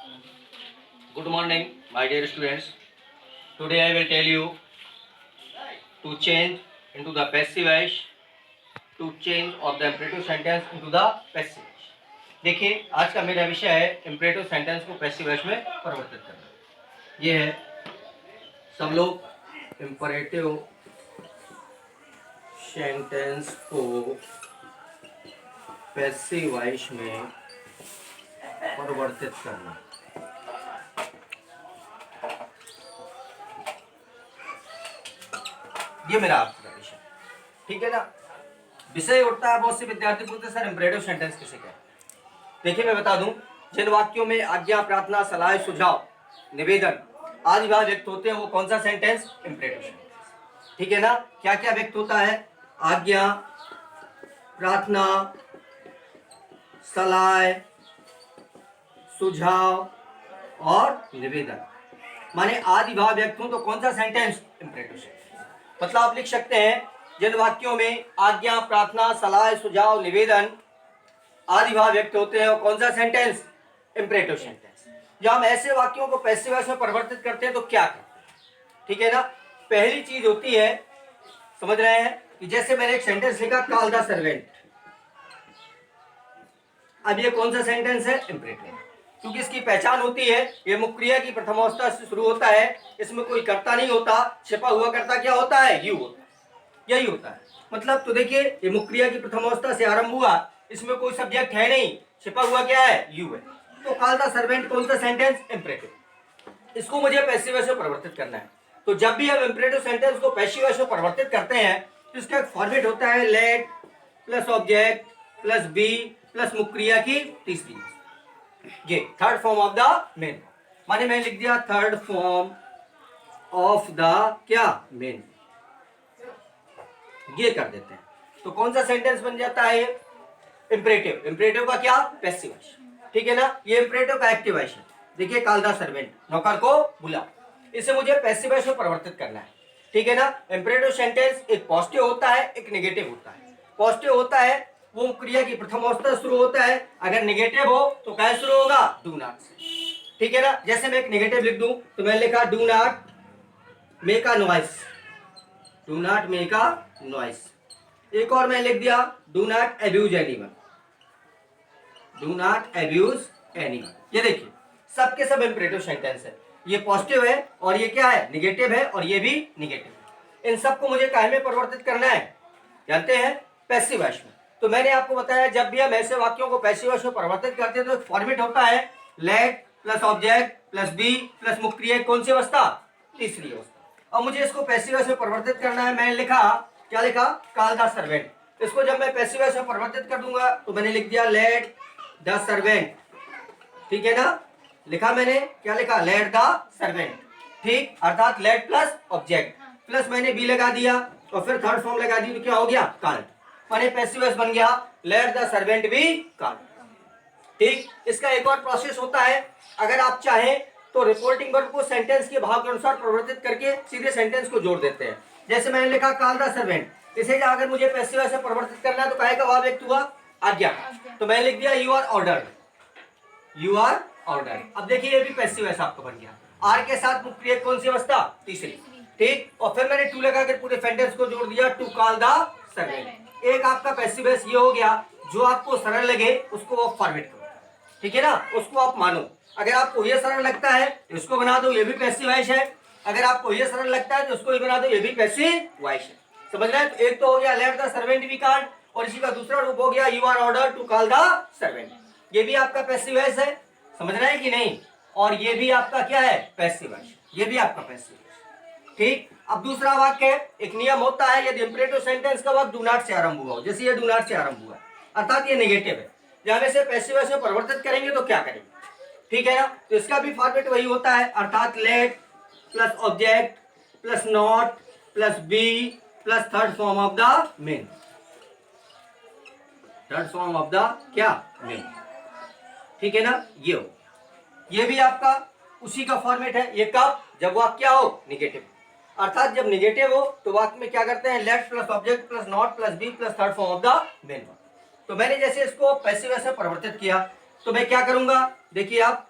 Good morning, my dear students. Today I will tell you to change into the passive voice, to change of the imperative sentence into the passive voice. देखिए, आज का मेरा विषय है imperative sentence को passive voice में परिवर्तित करना। ये है, सब लोग imperative sentence को passive voice में परिवर्तित करना। ये मेरा आपका विषय, ठीक है ना। विषय उठता है, बहुत से विद्यार्थी पूछते सर इंपरेटिव सेंटेंस किसे कहते हैं। देखिए मैं बता दूं, जिन वाक्यों में आज्ञा, प्रार्थना, सलाह, सुझाव, निवेदन आदि भाव व्यक्त होते हैं वो कौन सा सेंटेंस? इंपरेटिव सेंटेंस, ठीक है ना। क्या क्या व्यक्त होता है? आज्ञा, प्रार्थना, सलाह, सुझाव और निवेदन, माने आदि भाव व्यक्त हो तो कौन सा सेंटेंस? Imperative sentence. मतलब आप लिख सकते हैं, जिन वाक्यों में आज्ञा, प्रार्थना, सलाह, सुझाव, निवेदन आदि भाव व्यक्त होते हैं वो कौन सा सेंटेंस? Imperative sentence. जब हम ऐसे वाक्यों को पैसिव वॉइस में परिवर्तित करते हैं तो क्या करते हैं, ठीक है ना। पहली चीज होती है, समझ रहे हैं, कि जैसे मैंने एक सेंटेंस लिखा, कॉल द सर्वेंट। अब ये कौन सा सेंटेंस है? इंपरेटिव, क्योंकि इसकी पहचान होती है, ये मुख्य क्रिया की प्रथम अवस्था से शुरू होता है, इसमें कोई कर्ता नहीं होता, छिपा हुआ कर्ता क्या होता है? यू होता है, यही होता है। मतलब तो देखिए, ये मुख्य क्रिया की प्रथम अवस्था से आरंभ हुआ, इसमें कोई सब्जेक्ट है नहीं, छिपा हुआ क्या है? यू है। तो कॉल द सर्वेंट कौन सा सेंटेंस? इंपरेटिव। इसको मुझे पैसिव वॉइस में परिवर्तित करना है। तो जब भी हम इंपरेटिव सेंटेंस को पैसिव वॉइस में परिवर्तित करते हैं तो इसका एक फॉर्मेट होता है, let plus object plus be plus मुख्य क्रिया की तीसरी, ये third form of the main. माने मैं लिख दिया थर्ड फॉर्म ऑफ द क्या? मेन, ये कर देते हैं तो कौन सा सेंटेंस बन जाता है? इंपरेटिव। इंपरेटिव का क्या? पैसिव वॉइस, ठीक है ना। ये इंपरेटिव का एक्टिव वॉइस है। देखिए, कॉल द सर्वेंट, नौकर को बुला, इसे मुझे पैसिव वॉइस में परिवर्तित करना है, ठीक है ना। इंपरेटिव सेंटेंस एक पॉजिटिव होता है, एक नेगेटिव होता है। पॉजिटिव होता है वो क्रिया की प्रथम अवस्था शुरू होता है, अगर नेगेटिव हो तो क्या शुरू होगा? डू नॉट से, ठीक है ना। जैसे मैं एक नेगेटिव लिख दूं तो मैं लिखा do not make a noise, do not make a noise. एक और मैं लिख दिया do not abuse anyone, do not abuse anyone. ये देखिए, सबके सब इंपरेटिव सेंटेंस है, ये पॉजिटिव है और ये क्या है? नेगेटिव है, और ये भी नेगेटिव है। इन सबको मुझे काहे में परिवर्तित करना है? जानते हैं? पैसिव वॉइस में। तो मैंने आपको बताया, जब भी हम ऐसे वाक्यों को पैसिव वॉइस में परिवर्तित करते हैं तो फॉर्मेट होता है, let plus object plus be plus मुख्य क्रिया, कौन सी अवस्था? तीसरी अवस्था। अब मुझे इसको पैसिव वॉइस में परिवर्तित करना है। मैंने लिखा, क्या लिखा? Call the servant. इसको जब मैं पैसिव वॉइस में परिवर्तित कर दूंगा तो मैंने लिख दिया लेट द सर्वेंट, ठीक है ना। लिखा मैंने, क्या लिखा? लेट द सर्वेंट, ठीक, अर्थात लेट प्लस ऑब्जेक्ट प्लस मैंने बी लगा दिया और फिर थर्ड फॉर्म लगा दी तो क्या हो गया? कॉल्ड, माने पैसिव वॉइस बन गया, let the servant be called, ठीक। इसका एक और प्रोसेस होता है, अगर आप चाहें तो रिपोर्टिंग वर्ब को सेंटेंस के भाव के अनुसार परिवर्तित करके सीधे सेंटेंस को जोड़ देते हैं। जैसे मैंने लिखा कॉल द सर्वेंट, इसे अगर मुझे पैसिव वॉइस से परिवर्तित करना है तो काहे का भाव व्यक्त हुआ? आज्ञा, तो मैंने लिख दिया you are ordered, you are ordered. अब देखिए, ये भी पैसिव वॉइस आपका बन गया। आर के साथ मुख्य क्रिया कौन सी अवस्था? तीसरी, ठीक। और फिर मैंने टू लगाकर पूरे सेंटेंस को जोड़ दिया, टू कॉल द सर्वेंट। एक आपका पैसिव वॉइस ये हो गया, जो आपको सरल लगे उसको आप फॉर्मेट करो, ठीक है ना, उसको आप मानो। अगर आपको ये सरल लगता है इसको बना दो, ये भी पैसिव वॉइस है। अगर आपको ये सरल लगता है तो उसको भी बना दो, ये भी पैसिव वॉइस है। समझ रहे हैं? तो एक तो हो गया let the servant be called, और इसी का दूसरा रूप हो गया you are ordered to call the servant. ये भी आपका पैसिव वॉइस है, समझ रहे हैं कि नहीं। और ये भी आपका क्या है? पैसिव वॉइस, ये भी आपका पैसिव वॉइस, ठीक। अब दूसरा वाक्य, एक नियम होता है, यदि इंपरेटिव सेंटेंस का वाक्य डू नॉट से आरंभ हुआ हो, जैसे ये डू नॉट से आरंभ हुआ, अर्थात ये नेगेटिव है, जब इसे पैसिव वॉइस में परिवर्तित करेंगे तो क्या करेंगे, ठीक है ना। तो इसका भी फॉर्मेट वही होता है, अर्थात let plus object plus not plus be plus third form of the main, third form of the क्या? मेन, ठीक है ना। ये हो, ये भी आपका उसी का फॉर्मेट है। ये कब? जब वाक्य क्या हो? नेगेटिव, अर्थात जब नेगेटिव हो तो वाक्य में क्या करते हैं? Let plus object plus not plus be plus third form of the main. तो मैंने जैसे इसको पैसिव वॉइस में परिवर्तित किया तो मैं क्या करूंगा? देखिए आप,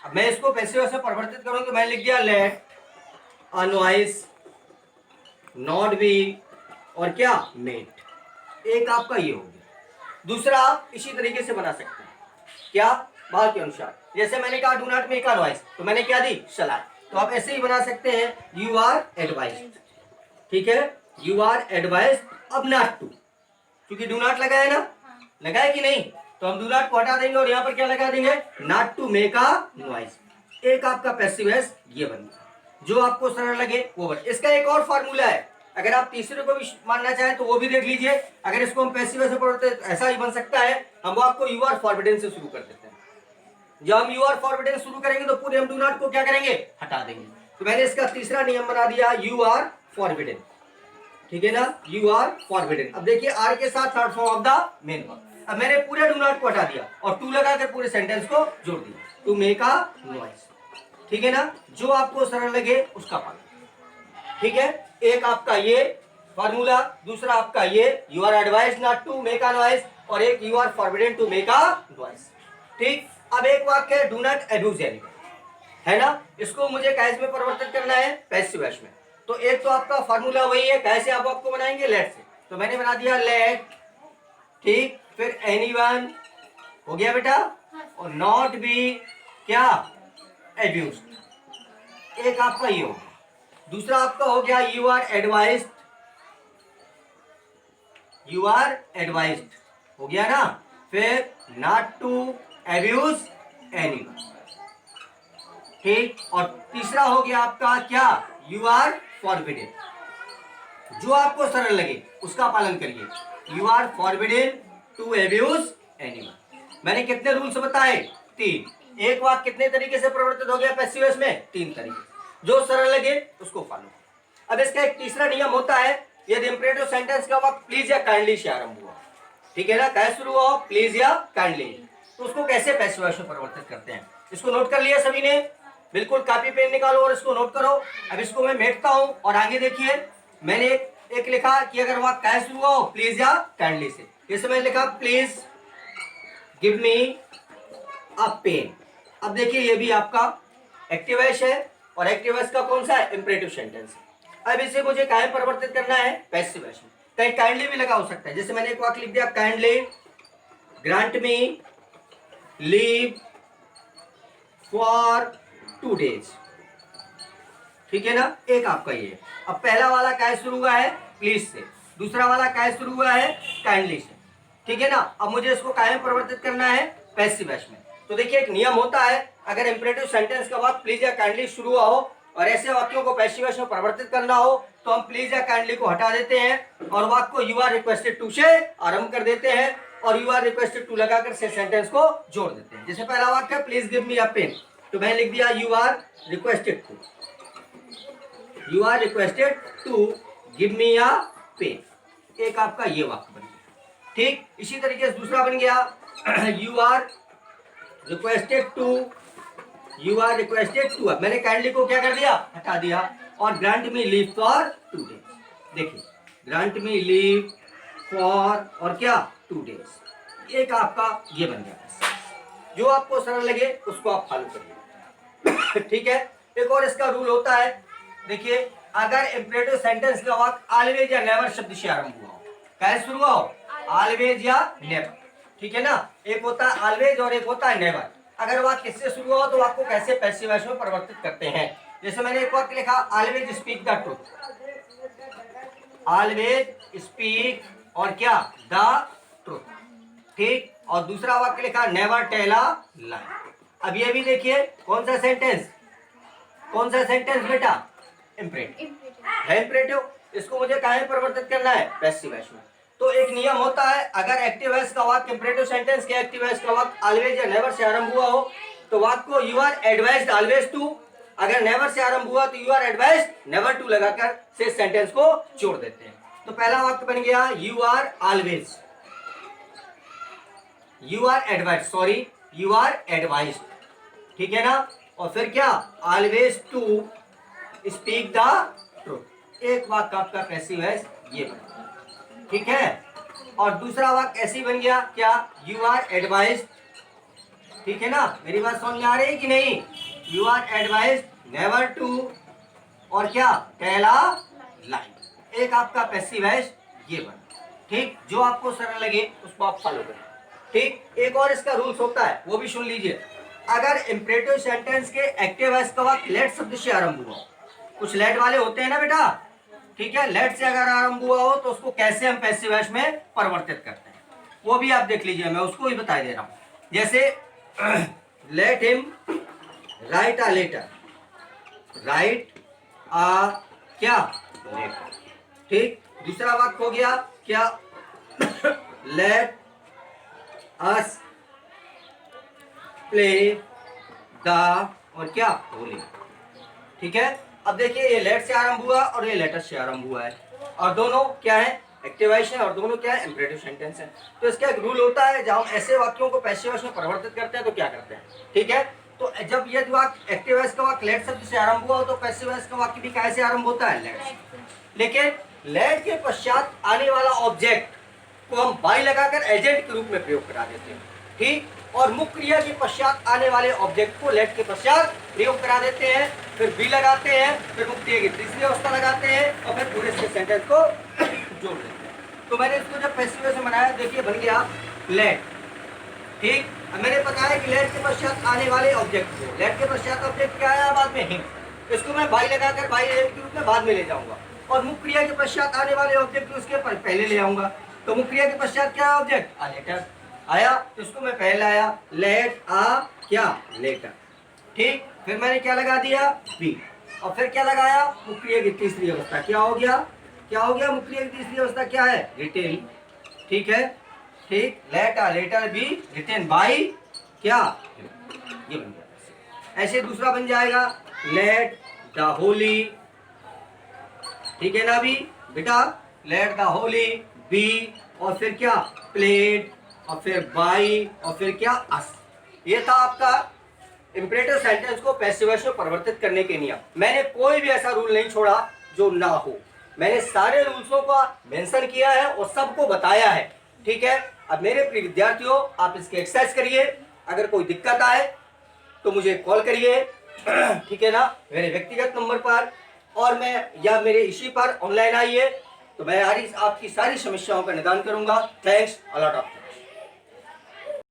अब मैं इसको पैसिव वॉइस में परिवर्तित करूं तो मैंने लिख दिया let a noise not be और क्या मेड। एक आपका ये हो गया। दूसरा आप इसी तरीके से बना सकते हैं, क्या बात के अनुसार, जैसे मैंने कहा do not make a noise, तो मैंने क्या दी शैल आई, तो आप ऐसे ही बना सकते हैं यू आर एडवाइज्ड। ठीक है, यू आर एडवाइज्ड। अब नॉट टू, क्योंकि डू नॉट लगा है ना, लगा है कि नहीं, तो हम डू नॉट को हटा देंगे और यहाँ पर क्या लगा देंगे not to make a noise. एक आपका पैसिव वॉइस ये बन गया, जो आपको सरल लगे वो बन। इसका एक और फार्मूला है, अगर आप तीसरे को भी मानना चाहें तो वो भी देख लीजिए। अगर इसको हम पैसिव वॉइस में पढ़ते हैं तो ऐसा ही बन सकता है। हम आपको यू आर फॉरबिडन से शुरू कर देते हैं। जब हम यू आर फॉरबिडन शुरू करेंगे तो पूरे हम डू नॉट को क्या करेंगे हटा देंगे। तो मैंने इसका तीसरा नियम बना दिया यू आर फॉरबिडन। ठीक है ना, यू आर फॉरबिडन। अब देखिए आर के साथ third form of the main verb. अब मैंने पूरे डू नॉट को हटा दिया और टू लगाकर पूरे सेंटेंस को जोड़ दिया, टू मेक अ नॉइस। ठीक है ना, जो आपको सरल लगे उसका पालन। ठीक है, एक आपका ये फार्मूला, दूसरा आपका ये you are advise not to make a noise, और एक you are forbidden to make a noise. ठीक, अब एक वाक्य है डू नॉट अब्यूज एनीवन, है ना, इसको मुझे कैसे में परिवर्तित करना है पैसिव वॉइस में। तो एक तो आपका फार्मूला वही है, कैसे आप आपको बनाएंगे लेट से, तो मैंने बना दिया लेट। ठीक, फिर एनीवन हो गया बेटा, और नॉट बी क्या अब्यूज्ड। एक आपका ये हो गया। दूसरा आपका हो गया you are advised, you are advised हो गया ना, फिर नॉट टू अब्यूज एनीवन। ठीक, और तीसरा हो गया आपका क्या यू आर फॉरबिडन। जो आपको सरल लगे उसका पालन करिए। You are forbidden to abuse anyone. मैंने कितने रूल्स बताए, 3। एक वाक्य कितने तरीके से परिवर्तित हो गया पैसिव वॉइस में, 3 तरीके। जो सरल लगे उसको फॉलो। अब इसका एक तीसरा नियम होता है, यदि इंपरेटिव सेंटेंस का वाक्य प्लीज या काइंडली से आरंभ हुआ, ठीक है ना, कैसे शुरू हुआ प्लीज या काइंडली, तो उसको कैसे पैसिव वॉइस में परिवर्तित करते हैं। इसको नोट कर लिया सभी ने, बिल्कुल कॉपी पेन निकालो और इसको नोट करो। अब इसको मैं मेटता हूं और आगे देखिए, मैंने एक लिखा कि अगर वाक्य कैसे शुरू हो प्लीज या काइंडली से, जैसे मैंने लिखा please give me a pen. अब देखिए ये भी आपका एक्टिव वॉइस है, और एक्टिव वॉइस का कौन सा है इंपरेटिव सेंटेंस। अब इसे मुझे काहे परिवर्तित करना है पैसिव वॉइस में। कहीं काइंडली भी लगा हो सकता है, जैसे मैंने एक वाक्य लिख दिया kindly grant me leave for 2 days। ठीक है ना, एक आपका ये। अब पहला वाला काय शुरू हुआ है प्लीज से, दूसरा वाला काय शुरू हुआ है काइंडली से। ठीक है ना, अब मुझे इसको काय में परिवर्तित करना है पैसिव वॉइस में। तो देखिए एक नियम होता है, अगर इंपरेटिव सेंटेंस का वाक्य प्लीज या काइंडली शुरू हुआ हो और ऐसे वाक्यों को पैसिव वॉइस में परिवर्तित करना हो, तो हम प्लीज या काइंडली को हटा देते हैं और वाक्य को यू आर रिक्वेस्टेड टू से आरंभ कर देते हैं, और यू आर रिक्वेस्टेड टू लगाकर से सेंटेंस को जोड़ देते हैं। जैसे पहला वाक्य please give me a pen, तो मैंने लिख दिया you are requested to, you are requested to give me a pen. एक आपका ये वाक्य बन गया। ठीक, इसी तरीके से दूसरा बन गया you are requested to, you are requested to. अब मैंने काइंडली को क्या कर दिया हटा दिया, और grant me leave for 2 days। देखिए ग्रांट मी लीव फॉर और क्या 2 days। एक आपका ये बन गया। जो आपको सरल लगे उसको आप फॉलो करिए। ठीक है, एक और इसका रूल होता है, देखिए अगर इंपरेटिव सेंटेंस का वाक्य ऑलवेज या नेवर शब्द से आरंभ हुआ हो, कैसे शुरू हुआ हो ऑलवेज या नेवर। ठीक है ना, एक होता है ऑलवेज और एक होता है नेवर। अगर वाक्य किससे शुरू हुआ तो आपको कैसे पैसिव वॉइस में परिवर्तित करते हैं। जैसे मैंने एक वाक्य लिखा always speak the truth, always speak और क्या द ट्रूथ। ठीक, और दूसरा वाक्य लिखा नेवर टेल अ लाई। अब ये भी देखिए कौन सा सेंटेंस, कौन सा सेंटेंस बेटा इंपरेटिव है, इंपरेटिव। इसको मुझे कहाँ में परिवर्तित करना है पैसिव वॉइस में। तो एक नियम होता है, अगर एक्टिव वॉइस का वाक्य इंपरेटिव सेंटेंस के एक्टिव वॉइस का वाक्य ऑलवेज या नेवर से आरंभ हुआ हो तो वाक्य को you are advised always to, अगर नेवर से आरंभ हुआ तो you are advised never to लगाकर से सेंटेंस को जोड़ देते हैं। तो पहला वाक्य बन गया you are always, you are advised, sorry you are advised. ठीक है ना, और फिर क्या always to speak the truth. एक वाक्य आपका पैसिव वॉइस ये बन, ठीक है। और दूसरा वाक्य ऐसे ही बन गया क्या यू आर एडवाइज्ड ठीक है ना, मेरी बात समझ में आ रही है कि नहीं? You are advise never to और क्या टेल अ लाई। एक आपका पैसिव वॉइस ये बना, ठीक, जो आपको सरल लगे उसको आप फॉलो करें। ठीक, एक और इसका रूल्स होता है, वो भी सुन लीजिए। अगर इंपरेटिव सेंटेंस के एक्टिव वॉइस का वाक्य लेट शब्द से आरंभ हुआ, कुछ लेट वाले होते हैं ना बेटा, ठीक है, लेट से अगर आरंभ हुआ हो तो उसको कैसे हम पैसिव वॉइस में परिवर्तित करते हैं वो भी आप देख लीजिए, मैं उसको ही बता दे रहा हूं। जैसे let him write a letter, write a क्या लेटर, ठीक। दूसरा वाक्य हो गया क्या, लेट अस प्ले द और क्या होली, ठीक है। अब देखिए ये लेट से आरंभ हुआ और ये लेटर से आरंभ हुआ है, और दोनों क्या है एक्टिव वॉइस है, और दोनों क्या है इंपरेटिव सेंटेंस है। तो इसका एक रूल होता है, जब हम ऐसे वाक्यों को पैसिव वॉइस में परिवर्तित करते हैं तो क्या करते हैं, ठीक है। तो जब ये वाक्य एक्टिव वॉइस का वाक्य लेट शब्द से आरंभ हुआ हो तो पैसिव वॉइस का वाक्य भी कैसे आरंभ होता है, लेट से। लेकिन लेट के पश्चात आने वाला ऑब्जेक्ट को हम बाई लगाकर एजेंट के रूप में प्रयोग करा देते हैं, ठीक। और मुख्य क्रिया के पश्चात आने वाले ऑब्जेक्ट को लेट के पश्चात प्रयोग करा देते हैं, फिर बी लगाते हैं, फिर मुख्य क्रिया की तीसरी अवस्था लगाते हैं, और फिर पूरे सेंटेंस को जोड़ देते हैं। तो मैंने इसको जब पैसिव वॉइस में बनाया, देखिए बन गया लेट, ठीक। अब मैंने बताया कि लेट के पश्चात आने वाले ऑब्जेक्ट को, लेट के पश्चात ऑब्जेक्ट क्या आया बाद में हिम, इसको मैं बाई लगाकर बाई एजेंट के रूप में बाद में ले जाऊंगा, और मुख्य क्रिया के पश्चात आने वाले ऑब्जेक्ट को उसके पहले ले आऊंगा। तो मुख्य क्रिया के पश्चात क्या ऑब्जेक्ट, आ लेटर आया, तो इसको मैं पहले आया लेट आ क्या लेटर, ठीक। फिर मैंने क्या लगा दिया बी, और फिर क्या लगाया मुख्य क्रिया की तीसरी अवस्था, क्या हो गया, क्या हो गया, मुख्य क्रिया की तीसरी अवस्था क्या है, रिटेन, ठीक है, ठीक। Let a letter be written by क्या, ये बन गया। ऐसे दूसरा बन जाएगा लेट द होली, ठीक है ना अभी बेटा, लेट द होली बी, और फिर क्या प्लेड, और फिर बाई, और फिर क्या अस। ये था आपका इंपरेटिव सेंटेंस को पैसिव वॉइस में परिवर्तित करने के नियम। मैंने कोई भी ऐसा रूल नहीं छोड़ा जो ना हो, मैंने सारे रूल्सों का मेंशन किया है और सबको बताया है, ठीक है। अब मेरे प्रिय विद्यार्थियों, आप इसके एक्सरसाइज करिए, अगर कोई दिक्कत आए तो मुझे कॉल करिए, ठीक है ना, मेरे व्यक्तिगत नंबर पर, और मैं या मेरे इसी पर ऑनलाइन आइए, तो मैं आपकी सारी समस्याओं का निदान करूंगा। Thanks a lot of.